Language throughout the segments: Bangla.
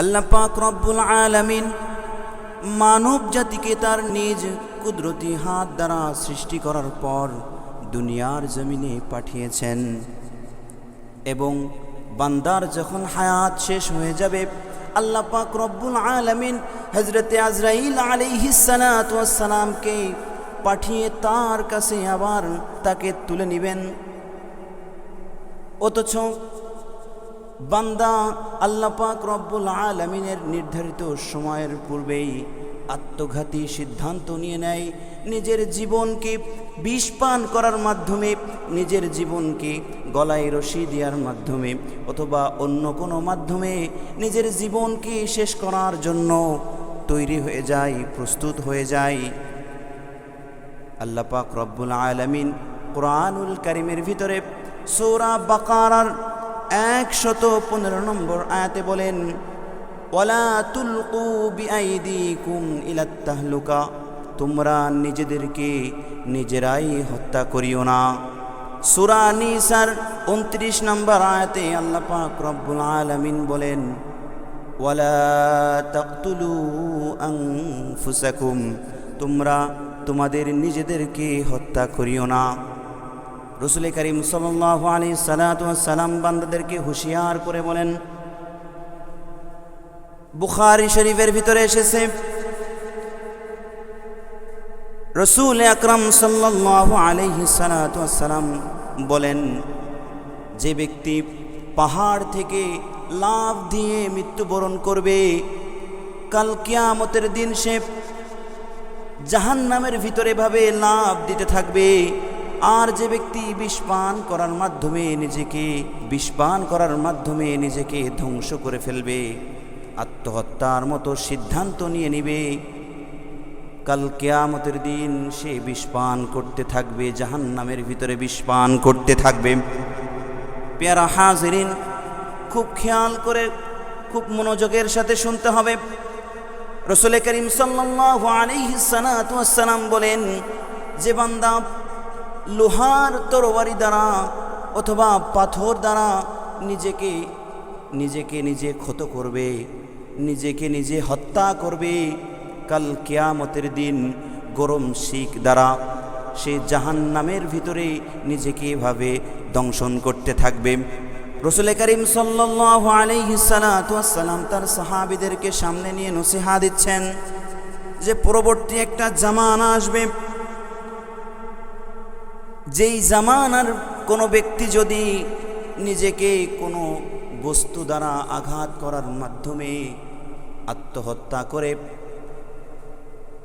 আল্লাহ পাক রব্বুল আলামিন মানব জাতিকে তার নিজ কুদরতি হাত দ্বারা সৃষ্টি করার পর দুনিয়ার জমিনে পাঠিয়েছেন এবং বান্দার যখন হায়াত শেষ হয়ে যাবে আল্লাহ পাক রব্বুল আলামিন হযরতে আজরাইল আলাইহিস সালাতু ওয়াস সালামকে পাঠিয়ে তার কাছে আবার তাকে তুলে নেবেন। অথচ বান্দা আল্লাহ পাক রব্বুল আলামিনের নির্ধারিত সময়ের পূর্বেই আত্মঘাতী সিদ্ধান্ত নিয়ে নেয়, নিজের জীবনকে বিষ পান করার মাধ্যমে, নিজের জীবনকে গলায় রশি দেওয়ার মাধ্যমে অথবা অন্য কোনো মাধ্যমে নিজের জীবনকে শেষ করার জন্য তৈরি হয়ে যায়, প্রস্তুত হয়ে যায়। আল্লাহ পাক রব্বুল আলামিন কুরআনুল কারীমের ভিতরে সূরা বাকারার 115 নম্বর আয়াতে বলেন, ওয়ালা তুলকু বিআইদিকুম ইলাত তাহলুকা, তোমরা নিজেদেরকে নিজেরাই হত্যা করিও না। সূরা নিসার 29 নম্বর আয়াতে আল্লাহ পাক রব্বুল আলামিন বলেন, ওয়ালা তাকতুলু আনফুসাকুম, তোমরা তোমাদের নিজেদেরকে হত্যা করিও না। রাসূল করিম সাল্লাল্লাহু আলাইহি সাল্লাম বান্দাদেরকে হুঁশিয়ার করে বলেন, বুখারী শরীফের ভিতরে এসেছে রাসূল আকরাম সাল্লাল্লাহু আলাইহি সাল্লাম বলেন, যে ব্যক্তি পাহাড় থেকে লাফ দিয়ে মৃত্যুবরণ করবে কাল কিয়ামতের দিন সে জাহান্নামের ভিতরে ভাবে লাফ দিতে থাকবে। আর যে ব্যক্তি বিষ পান করার মাধ্যমে নিজেকে ধ্বংস করে ফেলবে, আত্মহত্যার মতো সিদ্ধান্ত নিয়ে নিবে, কাল কিয়ামতের দিন সে বিষ পান করতে থাকবে, জাহান্নামের ভিতরে বিষ পান করতে থাকবে। প্যারা হাজিরিন, খুব খেয়াল করে খুব মনোযোগের সাথে শুনতে হবে। রাসূল করিম সাল্লাল্লাহু আলাইহি সাল্লাম বলেন, যে বান্দা লোহার তরবারি দ্বারা অথবা পাথর দ্বারা নিজে ক্ষত করবে, নিজেকে নিজে হত্যা করবে, কাল কিয়ামতের দিন গরম শিক দ্বারা সে জাহান্নামের ভিতরে নিজেকে এভাবে দংশন করতে থাকবে। রাসূল করিম সাল্লাল্লাহু আলাইহি সাল্লাম তার সাহাবীদেরকে সামনে নিয়ে নসিহত দিচ্ছেন যে পরবর্তী একটা জামানা আসবে, যেই জামানার কোনো ব্যক্তি যদি নিজেকে কোনো বস্তু দ্বারা আঘাত করার মাধ্যমে আত্মহত্যা করে,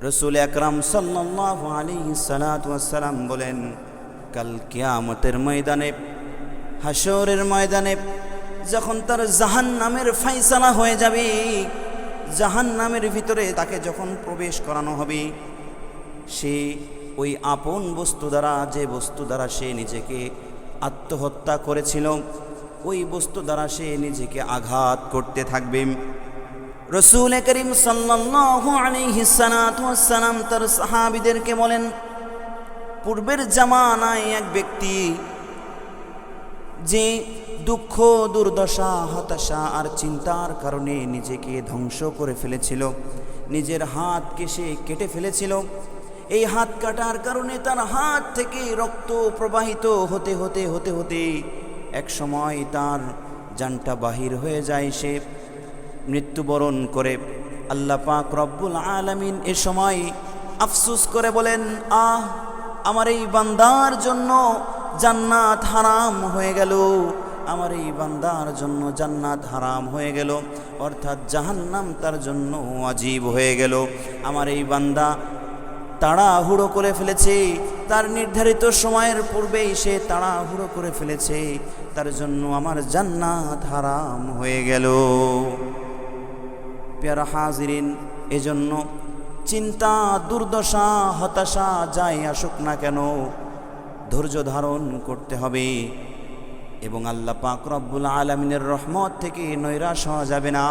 রাসূল আকরাম সাল্লাল্লাহু আলাইহি সাল্লাম বলেন, কাল কিয়ামতের ময়দানে, হাশরের ময়দানে যখন তার জাহান্নামের ফায়সালা হয়ে যাবে, জাহান্নামের ভিতরে তাকে যখন প্রবেশ করানো হবে, সে ওই আপন বস্তু দ্বারা, যে বস্তু দ্বারা সে নিজেকে আত্মহত্যা করেছিল, ওই বস্তু দ্বারা সে নিজেকে আঘাত করতে থাকবে। রাসূল করিম সাল্লাল্লাহু আলাইহি সাল্লাম তার সাহাবীদেরকে বলেন, পূর্বের জামানায় এক ব্যক্তি যে দুঃখ, দুর্দশা, হতাশা আর চিন্তার কারণে নিজেকে ধ্বংস করে ফেলেছিল, নিজের হাতকে সে কেটে ফেলেছিল। এই হাত কাটার কারণে তার হাত থেকে রক্ত প্রবাহিত হতে হতে হতে হতে এক সময় তার জানটা বাহির হয়ে যায়, সে মৃত্যুবরণ করে। আল্লাহ পাক রব্বুল আলামিন এ সময় আফসোস করে বলেন, আমার এই বান্দার জন্য জান্নাত হারাম হয়ে গেল, আমার এই বান্দার জন্য জান্নাত হারাম হয়ে গেল, অর্থাৎ জাহান্নাম তার জন্য ওয়াজিব হয়ে গেল। আমার এই বান্দা তাড়াহুড়ো করে ফেলেছে, তার নির্ধারিত সময়ের পূর্বেই সে তাড়াহুড়ো করে ফেলেছে, তার জন্য আমার জান্নাত হারাম হয়ে গেল। প্যারা হাজিরিন, এজন্য চিন্তা, দুর্দশা, হতাশা যাই আসুক না কেন, ধৈর্য ধারণ করতে হবে এবং আল্লাহ পাক রব্বুল আলামিনের রহমত থেকে নৈরাশ হওয়া যাবে না।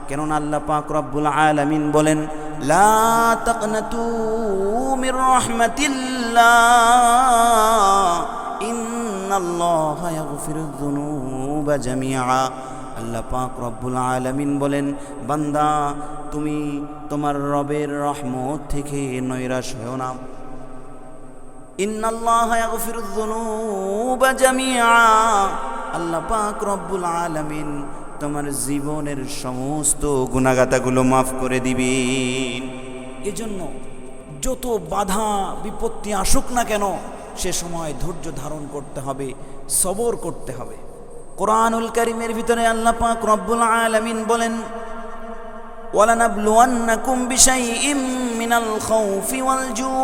কেননা আল্লাহ পাক রব্বুল আলামিন বলেন, লা তাকনাতু মির রাহমাতিল্লাহ ইন্নাল্লাহা ইয়াগফিরুয যুনুবা জামিআ। আল্লাহ পাক রব্বুল আলামিন বলেন, বান্দা তুমি তোমার রবের রহমত থেকে নৈরাশ হও না। ইন্নাল্লাহা ইয়াগফিরুয যুনুবা জামিআ, আল্লাহ পাক রব্বুল আলামিন তোমার জীবনের সমস্ত গুনাহগাতাগুলো মাফ করে দিবেন। এজন্য যত বাধা বিপত্তি আসুক না কেন, সে সময় ধৈর্য ধারণ করতে হবে, সবর করতে হবে। কোরআনুল কারীমের ভিতরে আল্লাহ পাক রব্বুল আলামিন বলেন, ওয়ালানাবলুওয়ান্নাকুম বিশাইইম মিনাল খাউফি ওয়াল জুউ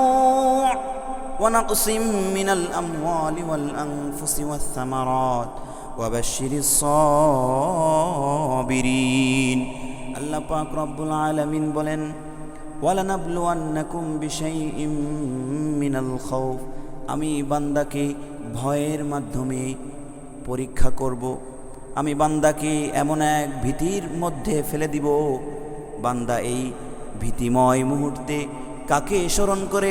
ওয়া নাকসিম মিনাল আমওয়ালি ওয়াল আনফুসি ওয়াস সামারাত ওয়া বাশশিরিস সাবিরিন। আল্লাহ পাক রব্বুল আলামিন বলেন, ওয়ালানাবলুওয়ান্নাকুম বিশাইইম মিনাল খাউফ, আমি বান্দাকে ভয়ের মাধ্যমে পরীক্ষা করব। আমি বান্দাকে এমন এক ভীতির মধ্যে ফেলে দিব, বান্দা এই ভীতিময় মুহূর্তে কাকে স্মরণ করে,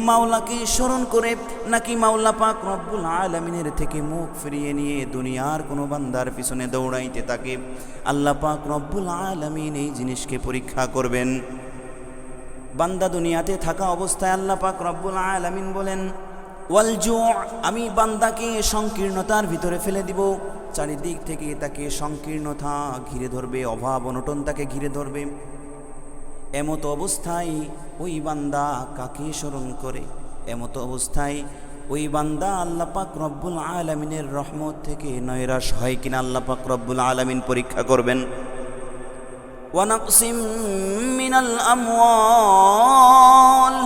মাওলাকে স্মরণ করে নাকি মাওলা পাক রব্বুল আলামিনের থেকে মুখ ফিরিয়ে নিয়ে দুনিয়ার কোনো বান্দার পিছনে দৌড়াইতে থাকে। আল্লাহ পাক রব্বুল আলামিন এই জিনিসকে পরীক্ষা করবেন। বান্দা দুনিয়াতে থাকা অবস্থায় আল্লাহ পাক রব্বুল আলামিন বলেন, ওয়াল জু', আমি বান্দাকে সংকীর্ণতার ভিতরে ফেলে দিব। চারিদিক থেকে তাকে সংকীর্ণতা ঘিরে ধরবে, অভাব অনটন তাকে ঘিরে ধরবে। এমতো অবস্থায় ওই বান্দা কাকে স্মরণ করে? এমতো অবস্থায় ওই বান্দা আল্লাহ পাক রব্বুল আলামিনের রহমত থেকে নৈরাশ হয় কিনা আল্লাহ পাক রব্বুল আলামিন পরীক্ষা করবেন। ওয়া নাকসিম মিনাল আমওয়াল,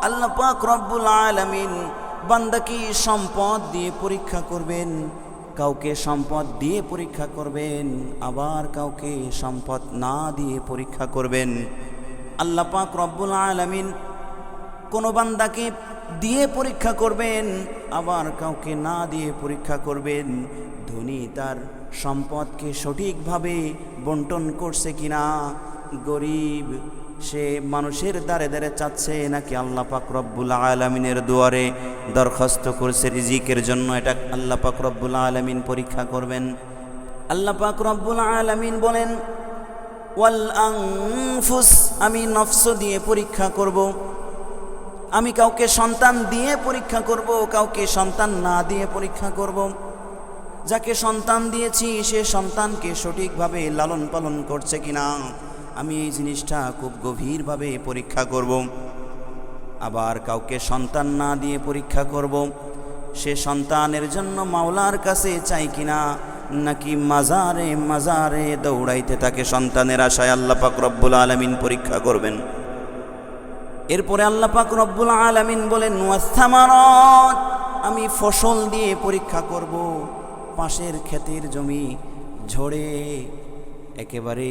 আল্লাহ পাক রব্বুল আলামিন বান্দাকে সম্পদ দিয়ে পরীক্ষা করবেন। কাউকে সম্পদ দিয়ে পরীক্ষা করবেন, আবার কাউকে সম্পদ না দিয়ে পরীক্ষা করবেন। আল্লাহ পাক রব্বুল আলামিন কোন বান্দাকে দিয়ে পরীক্ষা করবেন, আবার কাউকে না দিয়ে পরীক্ষা করবেন। ধনী তার সম্পদকে সঠিকভাবে বন্টন করছে কিনা, গরিব সে মানুষের দ্বারে দ্বারে চাচ্ছে নাকি আল্লাহ পাক রব্বুল আলামিনের দুয়ারে দরখাস্ত করছে রিজিকের জন্য, এটা আল্লাহ পাক রব্বুল আলামিন পরীক্ষা করবেন। আল্লাহ পাক রব্বুল আলামিন বলেন, ওয়াল আনফুস, আমি নফস দিয়ে পরীক্ষা করব। আমি কাউকে সন্তান দিয়ে পরীক্ষা করব, কাউকে সন্তান না দিয়ে পরীক্ষা করব। যাকে সন্তান দিয়েছি সে সন্তানকে সঠিকভাবে লালন পালন করছে কিনা, আমি এই জিনিসটা খুব গভীরভাবে পরীক্ষা করব। আবার কাউকে সন্তান না দিয়ে পরীক্ষা করব, সে সন্তানের জন্য মাওলার কাছে চাই কিনা, নাকি মাজারে মাজারে দৌড়াইতে থাকে সন্তানের আশায়, আল্লাহ পাক রব্বুল আলামিন পরীক্ষা করবেন। এরপরে আল্লাহ পাক রব্বুল আলামিন বলেন, ওয়াস সামারাত, আমি ফসল দিয়ে পরীক্ষা করব। পাশের ক্ষেতের জমি ঝড়ে একেবারে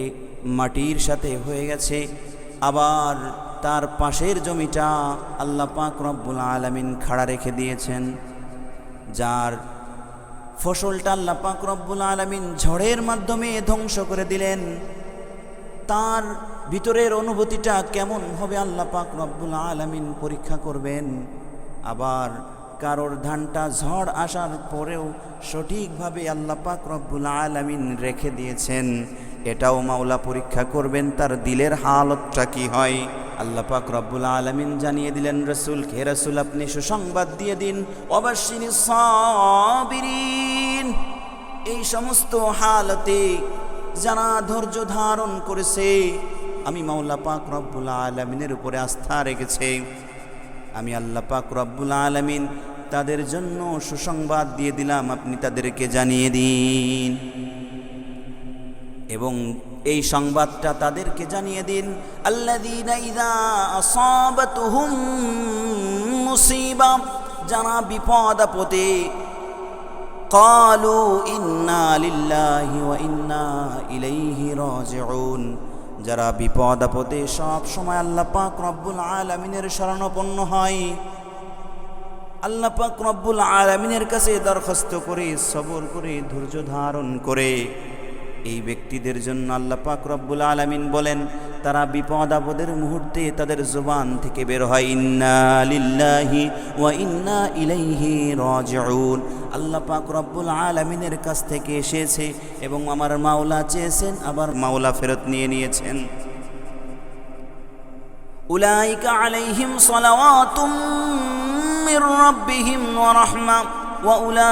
মাটির সাথে হয়ে গেছে, আবার তার পাশের জমিটা আল্লাহ পাক রব্বুল আলামিন খাড়া রেখে দিয়েছেন। যার ফসলটা আল্লাহ পাক রব্বুল আলামিন ঝড়ের মাধ্যমে ধ্বংস করে দিলেন, তার ভিতরের অনুভূতিটা কেমন হবে আল্লাহ পাক রব্বুল আলামিন পরীক্ষা করবেন। আবার কারোর ধানটা ঝড় আসার পরেও সঠিকভাবে আল্লাহ পাক রব্বুল আলামিন রেখে দিয়েছেন, এটাও মাওলা পরীক্ষা করবেন, তার দিলের হালতটা কি হয়। আল্লাহ পাক রব্বুল আলামিন জানিয়ে দিলেন রাসূলকে, হে রাসূল আপনি সুসংবাদ দিয়ে দিন, ওয়াবাশশিরিস সাবিরিন, এই সমস্ত হালতে যারা ধৈর্য ধারণ করেছে, আমি মাওলা পাক রব্বুল আলামিনের উপরে আস্থা রেখেছে, আমি আল্লাহ পাক রব্বুল আলামিন তাদের জন্য সুসংবাদ দিয়ে দিলাম, আপনি তাদেরকে জানিয়ে দিন। এবং এই সংবাদটা তাদেরকে জানিয়ে দিন, আল্লাযীনা ইযা আসাবাতুহুম মুসিবা, যারা বিপদ আপদে, ক্বালু ইন্না লিল্লাহি ওয়া ইন্না ইলাইহি রাজিউন, যারা বিপদ আপদে সব সময় আল্লাহ পাক রব্বুল আলামিনের শরণাপন্ন হয়, আল্লাহ পাক রব্বুল আলামিনের কাছে দরখাস্ত করে, সবর করে, ধৈর্য ধারণ করে, এই ব্যক্তিদের জন্য আল্লাহ পাক রব্বুল আলামিন বলেন, তারা বিপদ আপদের মুহূর্তে তাদের জবান থেকে বের হয় ইন্না লিল্লাহি ওয়া ইন্না ইলাইহি রাজিউন। আল্লাহ পাক রব্বুল আলামিনের কাছ থেকে এসেছে এবং আমার মাওলা চেয়েছেন, আবার মাওলা ফেরত নিয়ে নিয়েছেন। উলাইকা আলাইহিম সালাওয়াতুম মির রাব্বিহিম ওয়া রাহমা ওয়া উলাইকা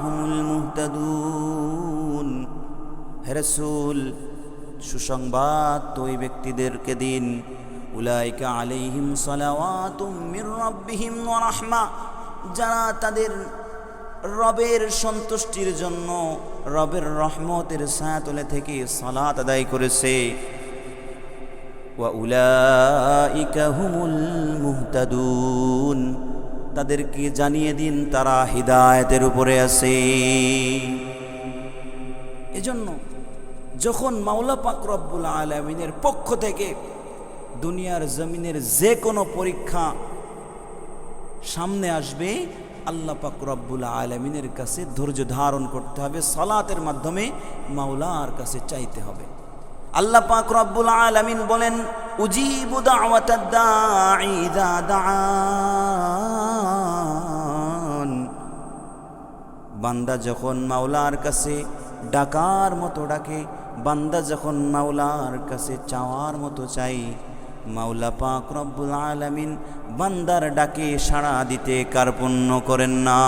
হুমুল মুহতাদুন। হে রাসূল, সুসংবাদ তো ওই ব্যক্তিদেরকে দিন, উলাইকা আলাইহিম সালাওয়াতুম মির রাব্বিহিম ওয়া রাহমা, যারা তাদের রবের সন্তুষ্টির জন্য রবের রহমতের ছায়াতলে থেকে সালাত আদায় করেছে। ওয়া উলাইকা হুমুল মুহতাদুন, তাদেরকে জানিয়ে দিন তারা হিদায়াতের উপরে আছে। এজন্য যখন মাওলা পাক রব্বুল আলামিনের পক্ষ থেকে দুনিয়ার জমিনের যে কোনো পরীক্ষা সামনে আসবে, আল্লাহ পাক রব্বুল আলামিনের কাছে ধৈর্য ধারণ করতে হবে, সালাতের মাধ্যমে মাওলার কাছে চাইতে হবে। আল্লাহ পাক রব্বুল আলামিন বলেন, উজিবু দাওয়াতাদ দাঈ ইযা দাআন। বান্দা যখন মাওলার কাছে ডাকার মতো ডাকে, বান্দা যখন মাওলার কাছে চাওয়ার মতো চাই, মাওলা পাক রব্বুল আলামিন বান্দার ডাকে সাড়া দিতে কার্পণ্য করেন না।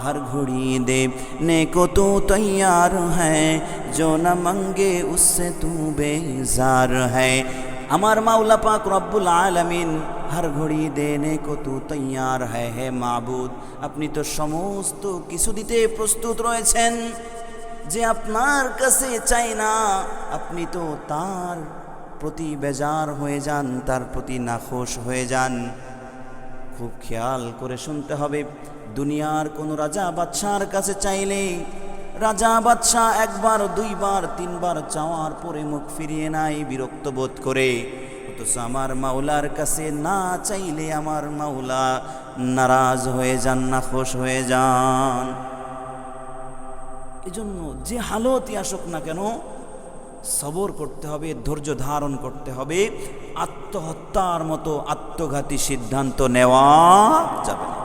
हर घड़ी दे ने को तू तैयार है, जो न मंगे उससे तू बेजार है। আমার মাওলা পাক রব্বুল আলামিন हर घड़ी देने को तू तैयार है, হে মাবুদ, আপনি তো সমস্ত কিছু দিতে প্রস্তুত রয়েছেন। যে আপনার কাছে চাই না, আপনি তো তার প্রতি বেজার হয়ে যান, তার প্রতি নাখোশ হয়ে যান। খুব খেয়াল করে শুনতে হবে, দুনিয়ার কোন রাজা বাদশার কাছে চাইলে রাজা বাদশাহ একবার দুইবার তিনবার চাওয়ার পরে মুখ ফিরিয়ে নাই বিরক্ত বোধ করে। অথচ আমার মাওলার কাছে না চাইলে আমার মাওলা নারাজ হয়ে যান, নাখোশ হয়ে যান। এজন্য যে হালতই আসুক না কেন, সবর করতে হবে, ধৈর্য ধারণ করতে হবে। আত্মহত্যার মতো আত্মঘাতী সিদ্ধান্ত নেওয়া যাবে না।